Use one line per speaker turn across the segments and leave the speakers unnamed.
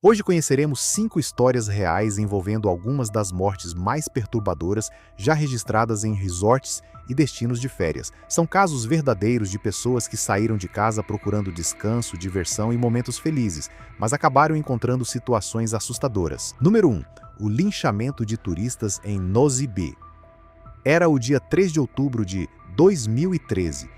Hoje conheceremos 5 histórias reais envolvendo algumas das mortes mais perturbadoras já registradas em resorts e destinos de férias. São casos verdadeiros de pessoas que saíram de casa procurando descanso, diversão e momentos felizes, mas acabaram encontrando situações assustadoras. Número 1. O linchamento de turistas em Nosy Be. Era o dia 3 de outubro de 2013.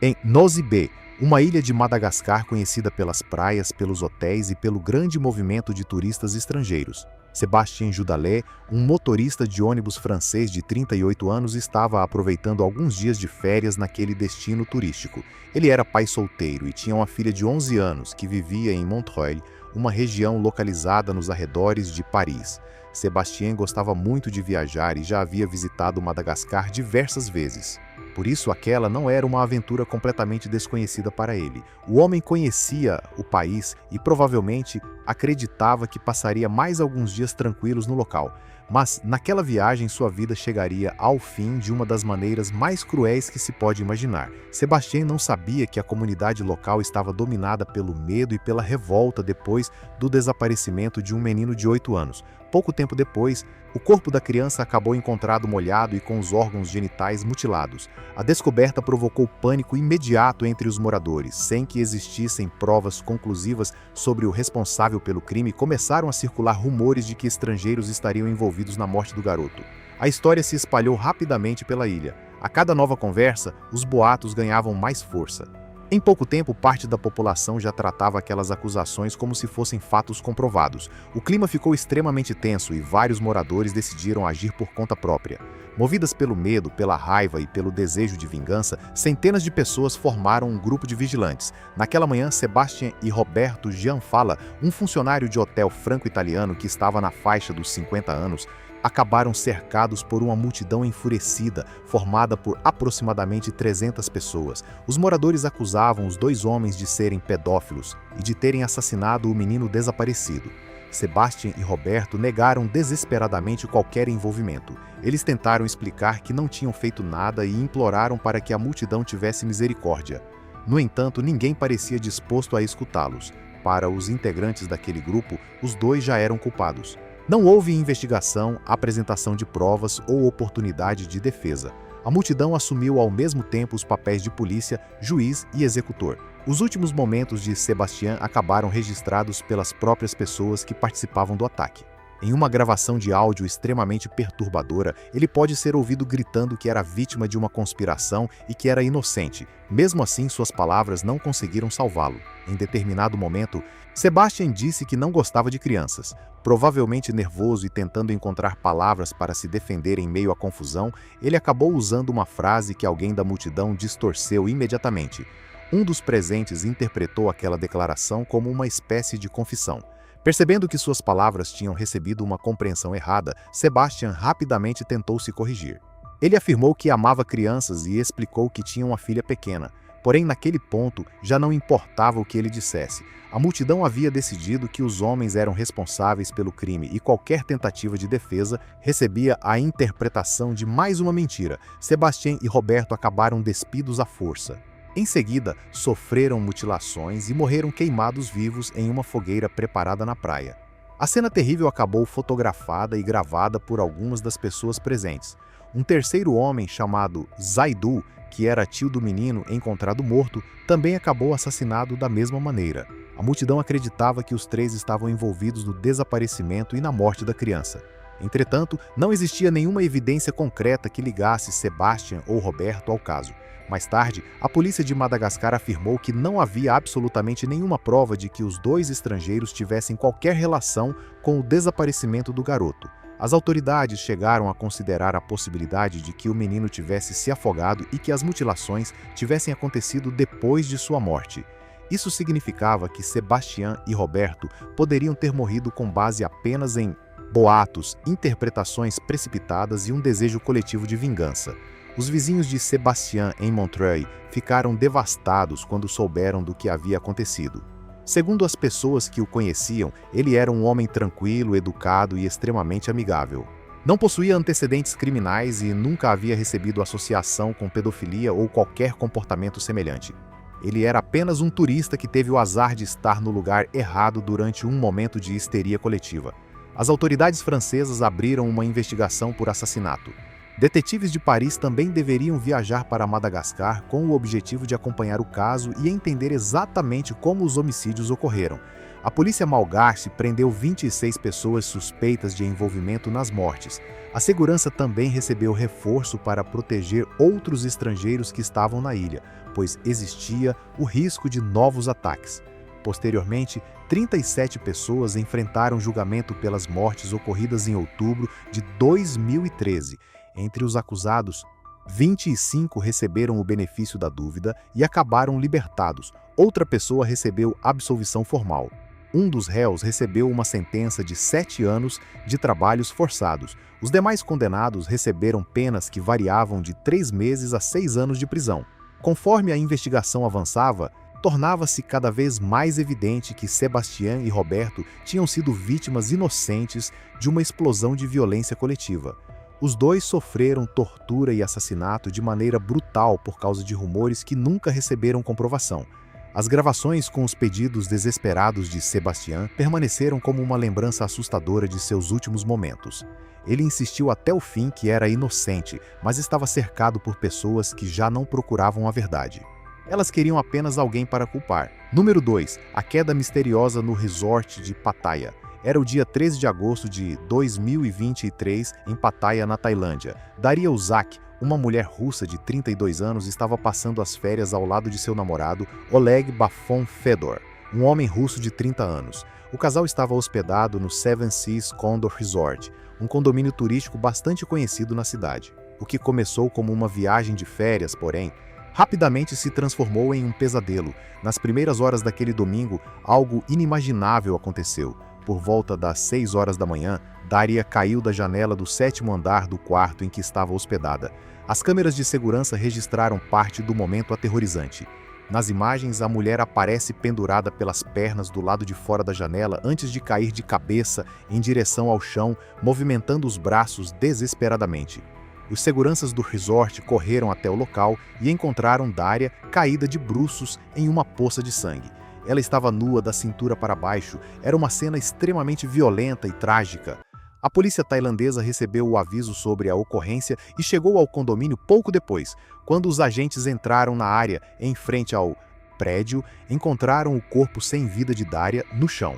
Em Nosy Be, uma ilha de Madagascar conhecida pelas praias, pelos hotéis e pelo grande movimento de turistas estrangeiros. Sébastien Judalet, um motorista de ônibus francês de 38 anos, estava aproveitando alguns dias de férias naquele destino turístico. Ele era pai solteiro e tinha uma filha de 11 anos que vivia em Montreuil, uma região localizada nos arredores de Paris. Sébastien gostava muito de viajar e já havia visitado Madagascar diversas vezes. Por isso, aquela não era uma aventura completamente desconhecida para ele. O homem conhecia o país e provavelmente acreditava que passaria mais alguns dias tranquilos no local. Mas, naquela viagem, sua vida chegaria ao fim de uma das maneiras mais cruéis que se pode imaginar. Sébastien não sabia que a comunidade local estava dominada pelo medo e pela revolta depois do desaparecimento de um menino de 8 anos. Pouco tempo depois, o corpo da criança acabou encontrado molhado e com os órgãos genitais mutilados. A descoberta provocou pânico imediato entre os moradores. Sem que existissem provas conclusivas sobre o responsável pelo crime, começaram a circular rumores de que estrangeiros estariam envolvidos na morte do garoto. A história se espalhou rapidamente pela ilha. A cada nova conversa, os boatos ganhavam mais força. Em pouco tempo, parte da população já tratava aquelas acusações como se fossem fatos comprovados. O clima ficou extremamente tenso e vários moradores decidiram agir por conta própria. Movidas pelo medo, pela raiva e pelo desejo de vingança, centenas de pessoas formaram um grupo de vigilantes. Naquela manhã, Sébastien e Roberto Gianfala, um funcionário de hotel franco-italiano que estava na faixa dos 50 anos, acabaram cercados por uma multidão enfurecida, formada por aproximadamente 300 pessoas. Os moradores acusavam os 2 homens de serem pedófilos e de terem assassinado o menino desaparecido. Sébastien e Roberto negaram desesperadamente qualquer envolvimento. Eles tentaram explicar que não tinham feito nada e imploraram para que a multidão tivesse misericórdia. No entanto, ninguém parecia disposto a escutá-los. Para os integrantes daquele grupo, os 2 já eram culpados. Não houve investigação, apresentação de provas ou oportunidade de defesa. A multidão assumiu ao mesmo tempo os papéis de polícia, juiz e executor. Os últimos momentos de Sébastien acabaram registrados pelas próprias pessoas que participavam do ataque. Em uma gravação de áudio extremamente perturbadora, ele pode ser ouvido gritando que era vítima de uma conspiração e que era inocente. Mesmo assim, suas palavras não conseguiram salvá-lo. Em determinado momento, Sébastien disse que não gostava de crianças. Provavelmente nervoso e tentando encontrar palavras para se defender em meio à confusão, ele acabou usando uma frase que alguém da multidão distorceu imediatamente. Um dos presentes interpretou aquela declaração como uma espécie de confissão. Percebendo que suas palavras tinham recebido uma compreensão errada, Sébastien rapidamente tentou se corrigir. Ele afirmou que amava crianças e explicou que tinha uma filha pequena. Porém, naquele ponto, já não importava o que ele dissesse. A multidão havia decidido que os homens eram responsáveis pelo crime e qualquer tentativa de defesa recebia a interpretação de mais uma mentira. Sébastien e Roberto acabaram despidos à força. Em seguida, sofreram mutilações e morreram queimados vivos em uma fogueira preparada na praia. A cena terrível acabou fotografada e gravada por algumas das pessoas presentes. Um terceiro homem chamado Zaidou, que era tio do menino encontrado morto, também acabou assassinado da mesma maneira. A multidão acreditava que os 3 estavam envolvidos no desaparecimento e na morte da criança. Entretanto, não existia nenhuma evidência concreta que ligasse Sébastien ou Roberto ao caso. Mais tarde, a polícia de Madagascar afirmou que não havia absolutamente nenhuma prova de que os 2 estrangeiros tivessem qualquer relação com o desaparecimento do garoto. As autoridades chegaram a considerar a possibilidade de que o menino tivesse se afogado e que as mutilações tivessem acontecido depois de sua morte. Isso significava que Sébastien e Roberto poderiam ter morrido com base apenas em boatos, interpretações precipitadas e um desejo coletivo de vingança. Os vizinhos de Sébastien em Montreuil ficaram devastados quando souberam do que havia acontecido. Segundo as pessoas que o conheciam, ele era um homem tranquilo, educado e extremamente amigável. Não possuía antecedentes criminais e nunca havia recebido associação com pedofilia ou qualquer comportamento semelhante. Ele era apenas um turista que teve o azar de estar no lugar errado durante um momento de histeria coletiva. As autoridades francesas abriram uma investigação por assassinato. Detetives de Paris também deveriam viajar para Madagascar com o objetivo de acompanhar o caso e entender exatamente como os homicídios ocorreram. A polícia malgache prendeu 26 pessoas suspeitas de envolvimento nas mortes. A segurança também recebeu reforço para proteger outros estrangeiros que estavam na ilha, pois existia o risco de novos ataques. Posteriormente, 37 pessoas enfrentaram julgamento pelas mortes ocorridas em outubro de 2013. Entre os acusados, 25 receberam o benefício da dúvida e acabaram libertados. Outra pessoa recebeu absolvição formal. Um dos réus recebeu uma sentença de 7 anos de trabalhos forçados. Os demais condenados receberam penas que variavam de 3 meses a 6 anos de prisão. Conforme a investigação avançava, tornava-se cada vez mais evidente que Sebastián e Roberto tinham sido vítimas inocentes de uma explosão de violência coletiva. Os dois sofreram tortura e assassinato de maneira brutal por causa de rumores que nunca receberam comprovação. As gravações com os pedidos desesperados de Sebastián permaneceram como uma lembrança assustadora de seus últimos momentos. Ele insistiu até o fim que era inocente, mas estava cercado por pessoas que já não procuravam a verdade. Elas queriam apenas alguém para culpar. Número 2. A queda misteriosa no resort de Pattaya. Era o dia 13 de agosto de 2023 em Pattaya, na Tailândia. Daria Uzak, uma mulher russa de 32 anos, estava passando as férias ao lado de seu namorado, Oleg Bafon Fedor, um homem russo de 30 anos. O casal estava hospedado no Seven Seas Condor Resort, um condomínio turístico bastante conhecido na cidade. O que começou como uma viagem de férias, porém, rapidamente se transformou em um pesadelo. Nas primeiras horas daquele domingo, algo inimaginável aconteceu. Por volta das 6 horas da manhã, Daria caiu da janela do 7º andar do quarto em que estava hospedada. As câmeras de segurança registraram parte do momento aterrorizante. Nas imagens, a mulher aparece pendurada pelas pernas do lado de fora da janela antes de cair de cabeça em direção ao chão, movimentando os braços desesperadamente. Os seguranças do resort correram até o local e encontraram Daria caída de bruços em uma poça de sangue. Ela estava nua da cintura para baixo. Era uma cena extremamente violenta e trágica. A polícia tailandesa recebeu o aviso sobre a ocorrência e chegou ao condomínio pouco depois. Quando os agentes entraram na área em frente ao prédio, encontraram o corpo sem vida de Daria no chão.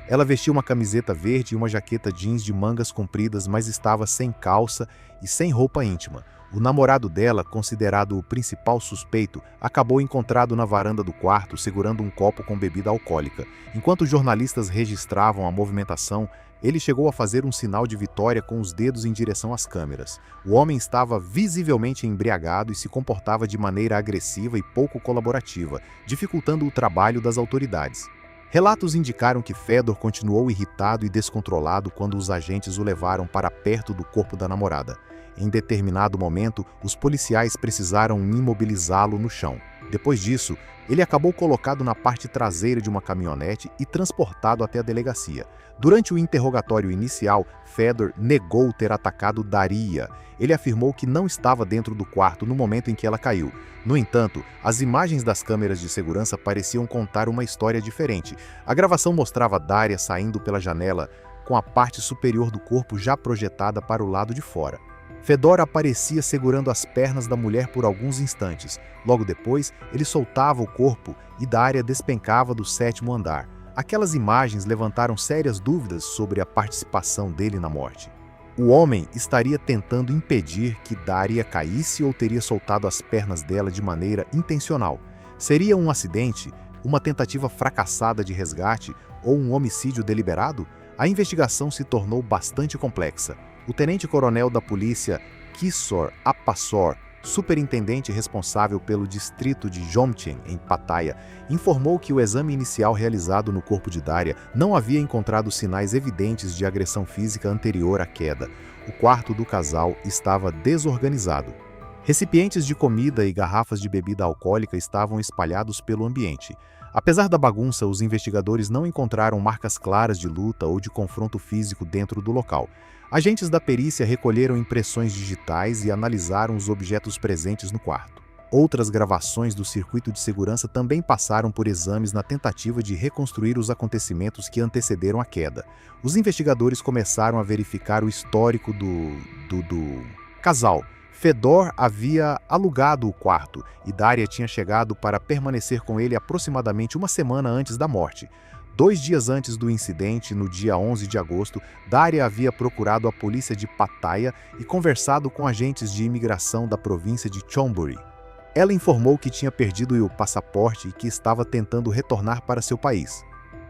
Ela vestia uma camiseta verde e uma jaqueta jeans de mangas compridas, mas estava sem calça e sem roupa íntima. O namorado dela, considerado o principal suspeito, acabou encontrado na varanda do quarto segurando um copo com bebida alcoólica. Enquanto os jornalistas registravam a movimentação, ele chegou a fazer um sinal de vitória com os dedos em direção às câmeras. O homem estava visivelmente embriagado e se comportava de maneira agressiva e pouco colaborativa, dificultando o trabalho das autoridades. Relatos indicaram que Fedor continuou irritado e descontrolado quando os agentes o levaram para perto do corpo da namorada. Em determinado momento, os policiais precisaram imobilizá-lo no chão. Depois disso, ele acabou colocado na parte traseira de uma caminhonete e transportado até a delegacia. Durante o interrogatório inicial, Fedor negou ter atacado Daria. Ele afirmou que não estava dentro do quarto no momento em que ela caiu. No entanto, as imagens das câmeras de segurança pareciam contar uma história diferente. A gravação mostrava Daria saindo pela janela, com a parte superior do corpo já projetada para o lado de fora. Fedor aparecia segurando as pernas da mulher por alguns instantes. Logo depois, ele soltava o corpo e Daria despencava do 7º andar. Aquelas imagens levantaram sérias dúvidas sobre a participação dele na morte. O homem estaria tentando impedir que Daria caísse ou teria soltado as pernas dela de maneira intencional? Seria um acidente, uma tentativa fracassada de resgate ou um homicídio deliberado? A investigação se tornou bastante complexa. O tenente-coronel da polícia, Kishore Appasor, superintendente responsável pelo distrito de Jomtien, em Pattaya, informou que o exame inicial realizado no corpo de Daria não havia encontrado sinais evidentes de agressão física anterior à queda. O quarto do casal estava desorganizado. Recipientes de comida e garrafas de bebida alcoólica estavam espalhados pelo ambiente. Apesar da bagunça, os investigadores não encontraram marcas claras de luta ou de confronto físico dentro do local. Agentes da perícia recolheram impressões digitais e analisaram os objetos presentes no quarto. Outras gravações do circuito de segurança também passaram por exames na tentativa de reconstruir os acontecimentos que antecederam a queda. Os investigadores começaram a verificar o histórico do casal. Fedor havia alugado o quarto e Daria tinha chegado para permanecer com ele aproximadamente uma semana antes da morte. 2 dias antes do incidente, no dia 11 de agosto, Daria havia procurado a polícia de Pattaya e conversado com agentes de imigração da província de Chonburi. Ela informou que tinha perdido o passaporte e que estava tentando retornar para seu país.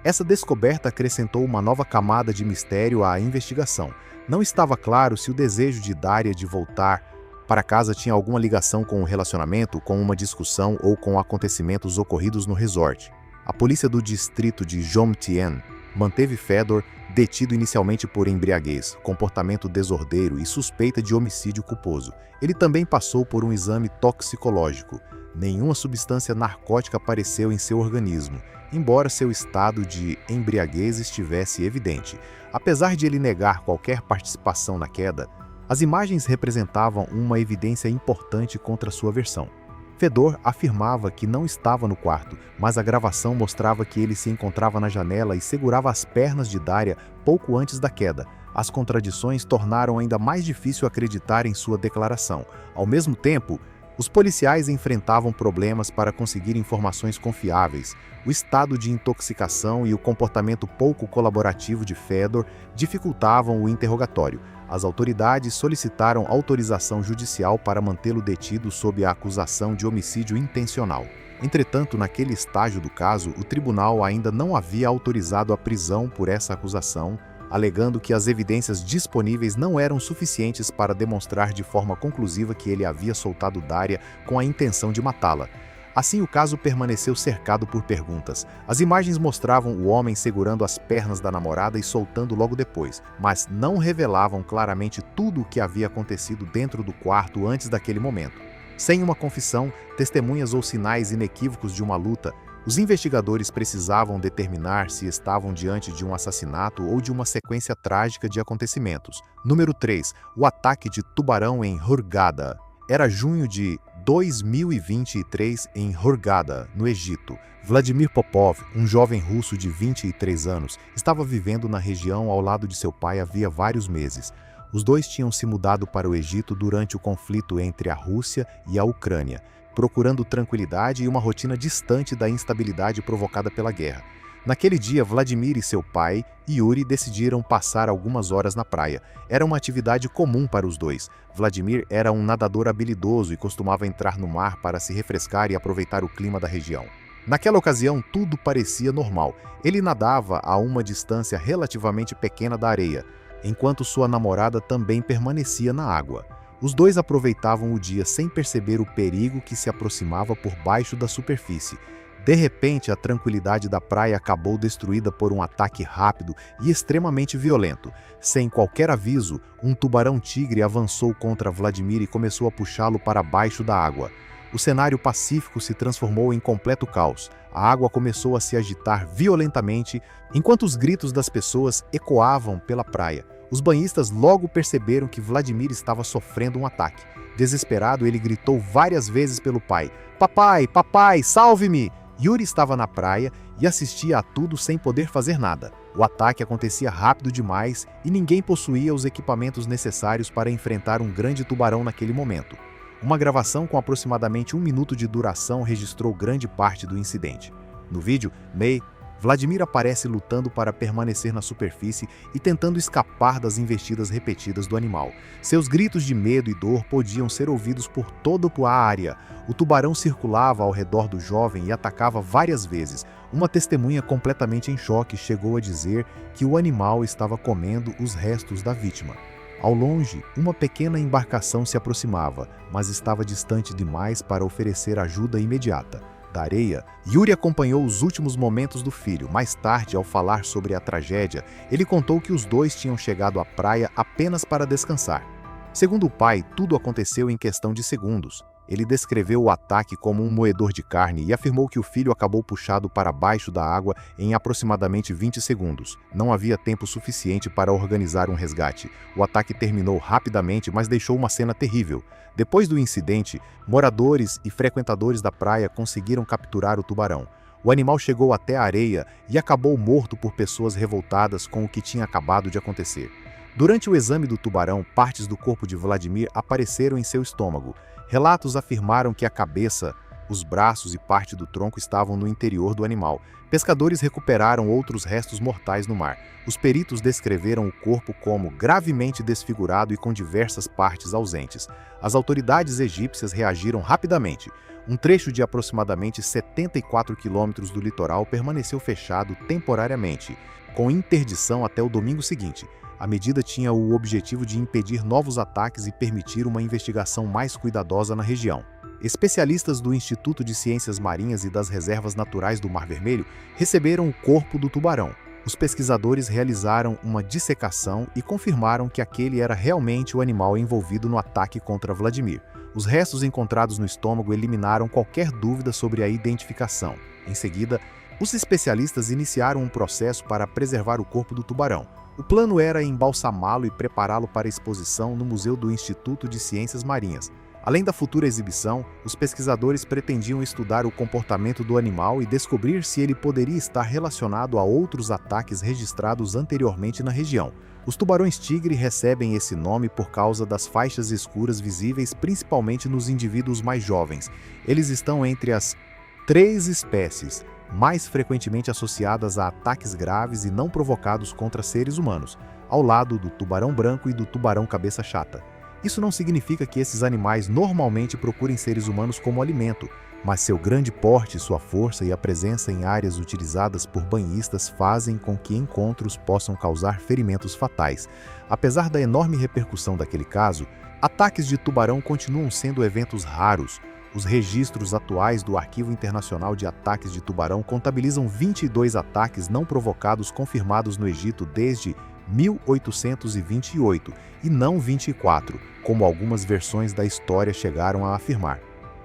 Essa descoberta acrescentou uma nova camada de mistério à investigação. Não estava claro se o desejo de Daria de voltar para casa tinha alguma ligação com o relacionamento, com uma discussão ou com acontecimentos ocorridos no resort. A polícia do distrito de Jomtien manteve Fedor detido inicialmente por embriaguez, comportamento desordeiro e suspeita de homicídio culposo. Ele também passou por um exame toxicológico. Nenhuma substância narcótica apareceu em seu organismo, embora seu estado de embriaguez estivesse evidente. Apesar de ele negar qualquer participação na queda, as imagens representavam uma evidência importante contra sua versão. Fedor afirmava que não estava no quarto, mas a gravação mostrava que ele se encontrava na janela e segurava as pernas de Daria pouco antes da queda. As contradições tornaram ainda mais difícil acreditar em sua declaração. Ao mesmo tempo, os policiais enfrentavam problemas para conseguir informações confiáveis. O estado de intoxicação e o comportamento pouco colaborativo de Fedor dificultavam o interrogatório. As autoridades solicitaram autorização judicial para mantê-lo detido sob a acusação de homicídio intencional. Entretanto, naquele estágio do caso, o tribunal ainda não havia autorizado a prisão por essa acusação, alegando que as evidências disponíveis não eram suficientes para demonstrar de forma conclusiva que ele havia soltado Daria com a intenção de matá-la. Assim, o caso permaneceu cercado por perguntas. As imagens mostravam o homem segurando as pernas da namorada e soltando logo depois, mas não revelavam claramente tudo o que havia acontecido dentro do quarto antes daquele momento. Sem uma confissão, testemunhas ou sinais inequívocos de uma luta, os investigadores precisavam determinar se estavam diante de um assassinato ou de uma sequência trágica de acontecimentos. Número 3. O ataque de tubarão em Hurghada. Era junho de 2023 em Hurghada, no Egito. Vladimir Popov, um jovem russo de 23 anos, estava vivendo na região ao lado de seu pai havia vários meses. Os dois tinham se mudado para o Egito durante o conflito entre a Rússia e a Ucrânia, procurando tranquilidade e uma rotina distante da instabilidade provocada pela guerra. Naquele dia, Vladimir e seu pai, Yuri, decidiram passar algumas horas na praia. Era uma atividade comum para os dois. Vladimir era um nadador habilidoso e costumava entrar no mar para se refrescar e aproveitar o clima da região. Naquela ocasião, tudo parecia normal. Ele nadava a uma distância relativamente pequena da areia, enquanto sua namorada também permanecia na água. Os dois aproveitavam o dia sem perceber o perigo que se aproximava por baixo da superfície. De repente, a tranquilidade da praia acabou destruída por um ataque rápido e extremamente violento. Sem qualquer aviso, um tubarão-tigre avançou contra Vladimir e começou a puxá-lo para baixo da água. O cenário pacífico se transformou em completo caos. A água começou a se agitar violentamente, enquanto os gritos das pessoas ecoavam pela praia. Os banhistas logo perceberam que Vladimir estava sofrendo um ataque. Desesperado, ele gritou várias vezes pelo pai: "Papai, papai, salve-me!" Yuri estava na praia e assistia a tudo sem poder fazer nada. O ataque acontecia rápido demais e ninguém possuía os equipamentos necessários para enfrentar um grande tubarão naquele momento. Uma gravação com aproximadamente 1 minuto de duração registrou grande parte do incidente. No vídeo, Vladimir aparece lutando para permanecer na superfície e tentando escapar das investidas repetidas do animal. Seus gritos de medo e dor podiam ser ouvidos por toda a área. O tubarão circulava ao redor do jovem e atacava várias vezes. Uma testemunha completamente em choque chegou a dizer que o animal estava comendo os restos da vítima. Ao longe, uma pequena embarcação se aproximava, mas estava distante demais para oferecer ajuda imediata. Da areia, Yuri acompanhou os últimos momentos do filho. Mais tarde, ao falar sobre a tragédia, ele contou que os dois tinham chegado à praia apenas para descansar. Segundo o pai, tudo aconteceu em questão de segundos. Ele descreveu o ataque como um moedor de carne e afirmou que o filho acabou puxado para baixo da água em aproximadamente 20 segundos. Não havia tempo suficiente para organizar um resgate. O ataque terminou rapidamente, mas deixou uma cena terrível. Depois do incidente, moradores e frequentadores da praia conseguiram capturar o tubarão. O animal chegou até a areia e acabou morto por pessoas revoltadas com o que tinha acabado de acontecer. Durante o exame do tubarão, partes do corpo de Vladimir apareceram em seu estômago. Relatos afirmaram que a cabeça, os braços e parte do tronco estavam no interior do animal. Pescadores recuperaram outros restos mortais no mar. Os peritos descreveram o corpo como gravemente desfigurado e com diversas partes ausentes. As autoridades egípcias reagiram rapidamente. Um trecho de aproximadamente 74 quilômetros do litoral permaneceu fechado temporariamente, com interdição até o domingo seguinte. A medida tinha o objetivo de impedir novos ataques e permitir uma investigação mais cuidadosa na região. Especialistas do Instituto de Ciências Marinhas e das Reservas Naturais do Mar Vermelho receberam o corpo do tubarão. Os pesquisadores realizaram uma dissecação e confirmaram que aquele era realmente o animal envolvido no ataque contra Vladimir. Os restos encontrados no estômago eliminaram qualquer dúvida sobre a identificação. Em seguida, os especialistas iniciaram um processo para preservar o corpo do tubarão. O plano era embalsamá-lo e prepará-lo para exposição no Museu do Instituto de Ciências Marinhas. Além da futura exibição, os pesquisadores pretendiam estudar o comportamento do animal e descobrir se ele poderia estar relacionado a outros ataques registrados anteriormente na região. Os tubarões-tigre recebem esse nome por causa das faixas escuras visíveis principalmente nos indivíduos mais jovens. Eles estão entre as 3 espécies mais frequentemente associadas a ataques graves e não provocados contra seres humanos, ao lado do tubarão branco e do tubarão cabeça chata. Isso não significa que esses animais normalmente procurem seres humanos como alimento, mas seu grande porte, sua força e a presença em áreas utilizadas por banhistas fazem com que encontros possam causar ferimentos fatais. Apesar da enorme repercussão daquele caso, ataques de tubarão continuam sendo eventos raros. Os registros atuais do Arquivo Internacional de Ataques de Tubarão contabilizam 22 ataques não provocados confirmados no Egito desde 1828, e não 24, como algumas versões da história chegaram a afirmar.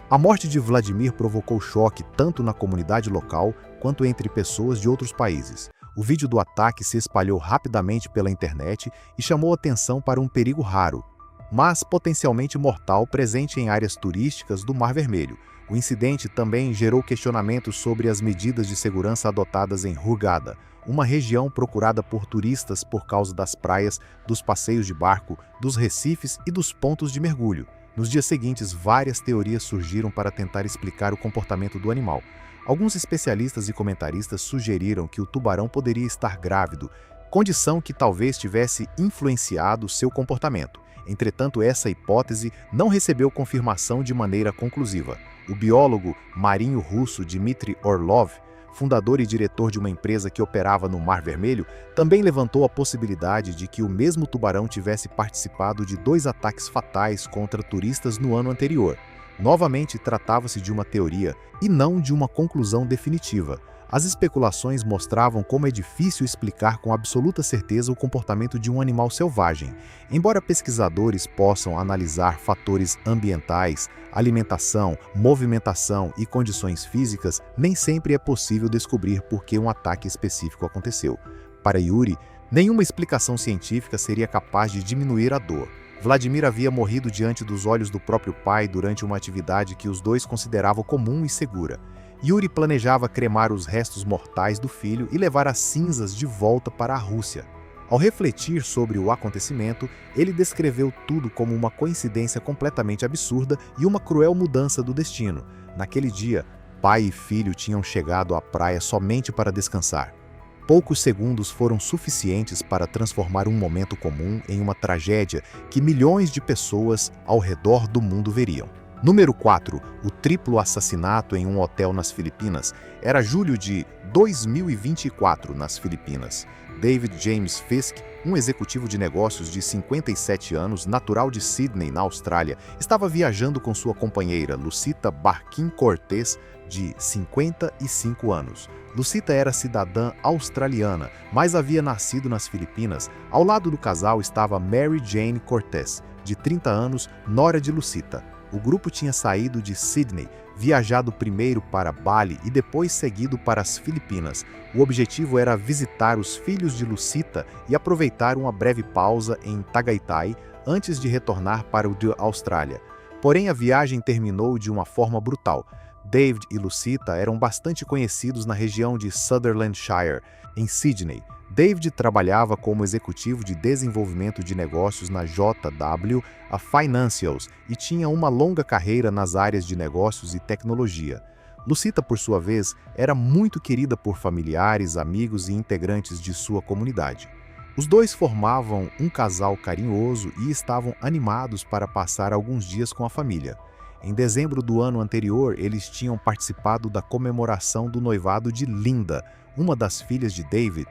A morte de Vladimir provocou choque tanto na comunidade local quanto entre pessoas de outros países. O vídeo do ataque se espalhou rapidamente pela internet e chamou atenção para um perigo raro, mas potencialmente mortal presente em áreas turísticas do Mar Vermelho. O incidente também gerou questionamentos sobre as medidas de segurança adotadas em Hurghada, uma região procurada por turistas por causa das praias, dos passeios de barco, dos recifes e dos pontos de mergulho. Nos dias seguintes, várias teorias surgiram para tentar explicar o comportamento do animal. Alguns especialistas e comentaristas sugeriram que o tubarão poderia estar grávido, condição que talvez tivesse influenciado seu comportamento. Entretanto, essa hipótese não recebeu confirmação de maneira conclusiva. O biólogo marinho russo Dmitry Orlov, fundador e diretor de uma empresa que operava no Mar Vermelho, também levantou a possibilidade de que o mesmo tubarão tivesse participado de 2 ataques fatais contra turistas no ano anterior. Novamente, tratava-se de uma teoria e não de uma conclusão definitiva. As especulações mostravam como é difícil explicar com absoluta certeza o comportamento de um animal selvagem. Embora pesquisadores possam analisar fatores ambientais, alimentação, movimentação e condições físicas, nem sempre é possível descobrir por que um ataque específico aconteceu. Para Yuri, nenhuma explicação científica seria capaz de diminuir a dor. Vladimir havia morrido diante dos olhos do próprio pai durante uma atividade que os dois consideravam comum e segura. Yuri planejava cremar os restos mortais do filho e levar as cinzas de volta para a Rússia. Ao refletir sobre o acontecimento, ele descreveu tudo como uma coincidência completamente absurda e uma cruel mudança do destino. Naquele dia, pai e filho tinham chegado à praia somente para descansar. Poucos segundos foram suficientes para transformar um momento comum em uma tragédia que milhões de pessoas ao redor do mundo veriam. Número 4. O triplo assassinato em um hotel nas Filipinas. Era julho de 2024 nas Filipinas. David James Fisk, um executivo de negócios de 57 anos, natural de Sydney, na Austrália, estava viajando com sua companheira, Lucita Barquim Cortez, de 55 anos. Lucita era cidadã australiana, mas havia nascido nas Filipinas. Ao lado do casal estava Mary Jane Cortez, de 30 anos, nora de Lucita. O grupo tinha saído de Sydney, viajado primeiro para Bali e depois seguido para as Filipinas. O objetivo era visitar os filhos de Lucita e aproveitar uma breve pausa em Tagaytay antes de retornar para a Austrália. Porém, a viagem terminou de uma forma brutal. David e Lucita eram bastante conhecidos na região de Sutherlandshire, em Sydney. David trabalhava como executivo de desenvolvimento de negócios na JW Financials e tinha uma longa carreira nas áreas de negócios e tecnologia. Lucita, por sua vez, era muito querida por familiares, amigos e integrantes de sua comunidade. Os dois formavam um casal carinhoso e estavam animados para passar alguns dias com a família. Em dezembro do ano anterior, eles tinham participado da comemoração do noivado de Linda, uma das filhas de David,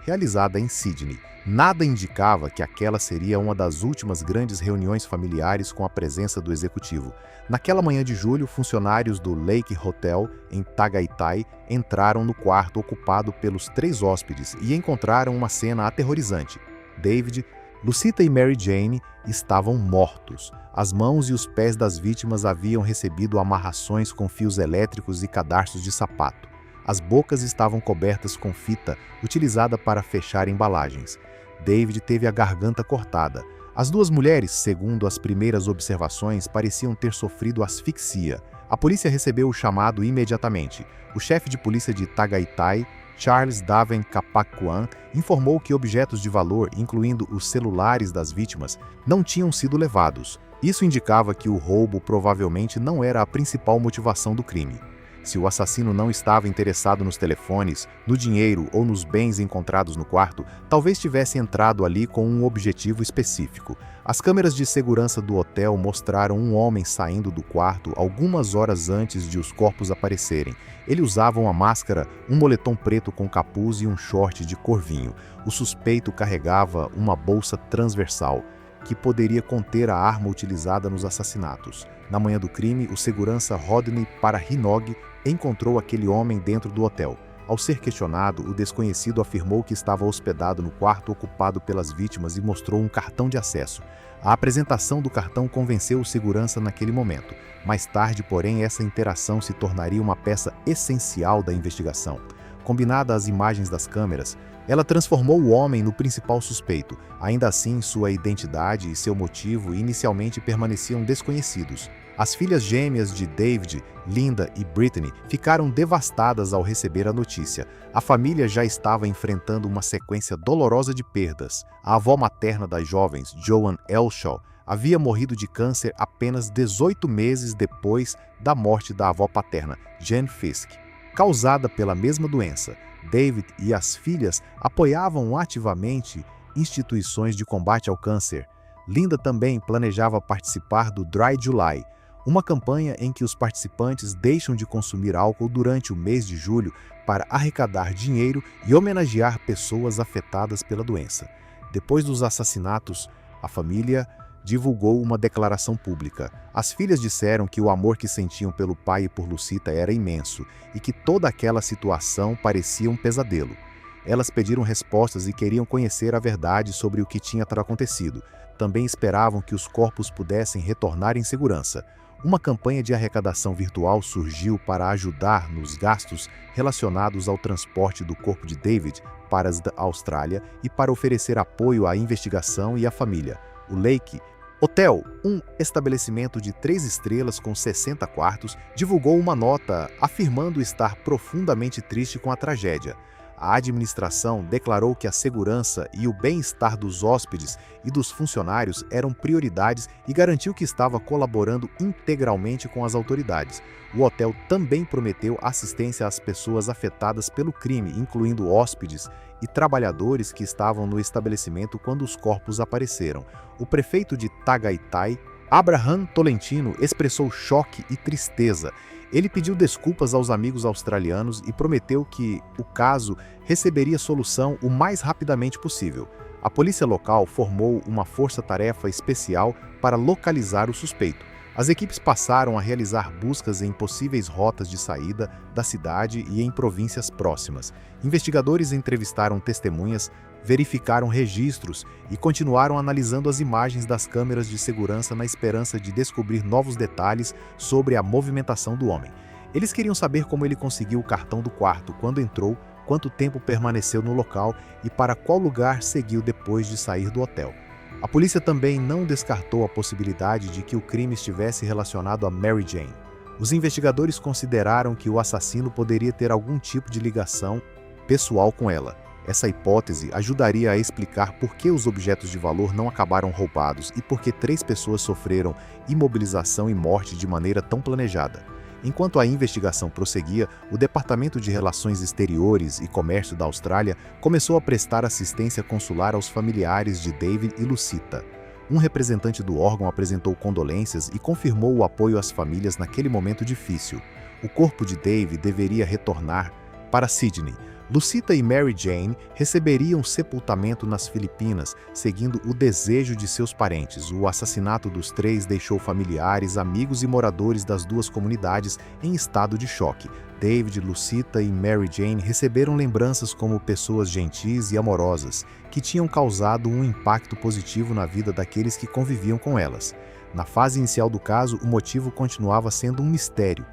realizada em Sydney. Nada indicava que aquela seria uma das últimas grandes reuniões familiares com a presença do executivo. Naquela manhã de julho, funcionários do Lake Hotel, em Tagaytay, entraram no quarto ocupado pelos 3 hóspedes e encontraram uma cena aterrorizante. David, Lucita e Mary Jane estavam mortos. As mãos e os pés das vítimas haviam recebido amarrações com fios elétricos e cadarços de sapato. As bocas estavam cobertas com fita, utilizada para fechar embalagens. David teve a garganta cortada. As 2 mulheres, segundo as primeiras observações, pareciam ter sofrido asfixia. A polícia recebeu o chamado imediatamente. O chefe de polícia de Tagaytay, Charles Daven Kapakuan, informou que objetos de valor, incluindo os celulares das vítimas, não tinham sido levados. Isso indicava que o roubo provavelmente não era a principal motivação do crime. Se o assassino não estava interessado nos telefones, no dinheiro ou nos bens encontrados no quarto, talvez tivesse entrado ali com um objetivo específico. As câmeras de segurança do hotel mostraram um homem saindo do quarto algumas horas antes de os corpos aparecerem. Ele usava uma máscara, um moletom preto com capuz e um short de cor vinho. O suspeito carregava uma bolsa transversal, que poderia conter a arma utilizada nos assassinatos. Na manhã do crime, o segurança Rodney Parahinog encontrou aquele homem dentro do hotel. Ao ser questionado, o desconhecido afirmou que estava hospedado no quarto ocupado pelas vítimas e mostrou um cartão de acesso. A apresentação do cartão convenceu o segurança naquele momento. Mais tarde, porém, essa interação se tornaria uma peça essencial da investigação. Combinada às imagens das câmeras, ela transformou o homem no principal suspeito. Ainda assim, sua identidade e seu motivo inicialmente permaneciam desconhecidos. As filhas gêmeas de David, Linda e Brittany, ficaram devastadas ao receber a notícia. A família já estava enfrentando uma sequência dolorosa de perdas. A avó materna das jovens, Joan Elshaw, havia morrido de câncer apenas 18 meses depois da morte da avó paterna, Jane Fisk, causada pela mesma doença. David e as filhas apoiavam ativamente instituições de combate ao câncer. Linda também planejava participar do Dry July, uma campanha em que os participantes deixam de consumir álcool durante o mês de julho para arrecadar dinheiro e homenagear pessoas afetadas pela doença. Depois dos assassinatos, a família divulgou uma declaração pública. As filhas disseram que o amor que sentiam pelo pai e por Lucita era imenso e que toda aquela situação parecia um pesadelo. Elas pediram respostas e queriam conhecer a verdade sobre o que tinha acontecido. Também esperavam que os corpos pudessem retornar em segurança. Uma campanha de arrecadação virtual surgiu para ajudar nos gastos relacionados ao transporte do corpo de David para a Austrália e para oferecer apoio à investigação e à família. O Lake Hotel, um estabelecimento de 3 estrelas com 60 quartos, divulgou uma nota afirmando estar profundamente triste com a tragédia. A administração declarou que a segurança e o bem-estar dos hóspedes e dos funcionários eram prioridades e garantiu que estava colaborando integralmente com as autoridades. O hotel também prometeu assistência às pessoas afetadas pelo crime, incluindo hóspedes e trabalhadores que estavam no estabelecimento quando os corpos apareceram. O prefeito de Tagaytay, Abraham Tolentino, expressou choque e tristeza. Ele pediu desculpas aos amigos australianos e prometeu que o caso receberia solução o mais rapidamente possível. A polícia local formou uma força-tarefa especial para localizar o suspeito. As equipes passaram a realizar buscas em possíveis rotas de saída da cidade e em províncias próximas. Investigadores entrevistaram testemunhas, verificaram registros e continuaram analisando as imagens das câmeras de segurança na esperança de descobrir novos detalhes sobre a movimentação do homem. Eles queriam saber como ele conseguiu o cartão do quarto, quando entrou, quanto tempo permaneceu no local e para qual lugar seguiu depois de sair do hotel. A polícia também não descartou a possibilidade de que o crime estivesse relacionado a Mary Jane. Os investigadores consideraram que o assassino poderia ter algum tipo de ligação pessoal com ela. Essa hipótese ajudaria a explicar por que os objetos de valor não acabaram roubados e por que 3 pessoas sofreram imobilização e morte de maneira tão planejada. Enquanto a investigação prosseguia, o Departamento de Relações Exteriores e Comércio da Austrália começou a prestar assistência consular aos familiares de David e Lucita. Um representante do órgão apresentou condolências e confirmou o apoio às famílias naquele momento difícil. O corpo de David deveria retornar para Sydney. Lucita e Mary Jane receberiam sepultamento nas Filipinas, seguindo o desejo de seus parentes. O assassinato dos 3 deixou familiares, amigos e moradores das 2 comunidades em estado de choque. David, Lucita e Mary Jane receberam lembranças como pessoas gentis e amorosas, que tinham causado um impacto positivo na vida daqueles que conviviam com elas. Na fase inicial do caso, o motivo continuava sendo um mistério.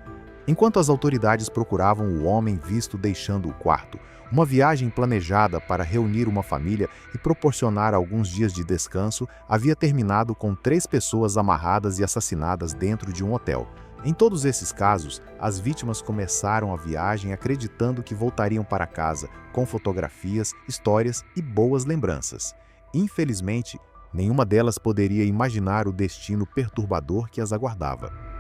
Enquanto as autoridades procuravam o homem visto deixando o quarto, uma viagem planejada para reunir uma família e proporcionar alguns dias de descanso havia terminado com 3 pessoas amarradas e assassinadas dentro de um hotel. Em todos esses casos, as vítimas começaram a viagem acreditando que voltariam para casa com fotografias, histórias e boas lembranças. Infelizmente, nenhuma delas poderia imaginar o destino perturbador que as aguardava.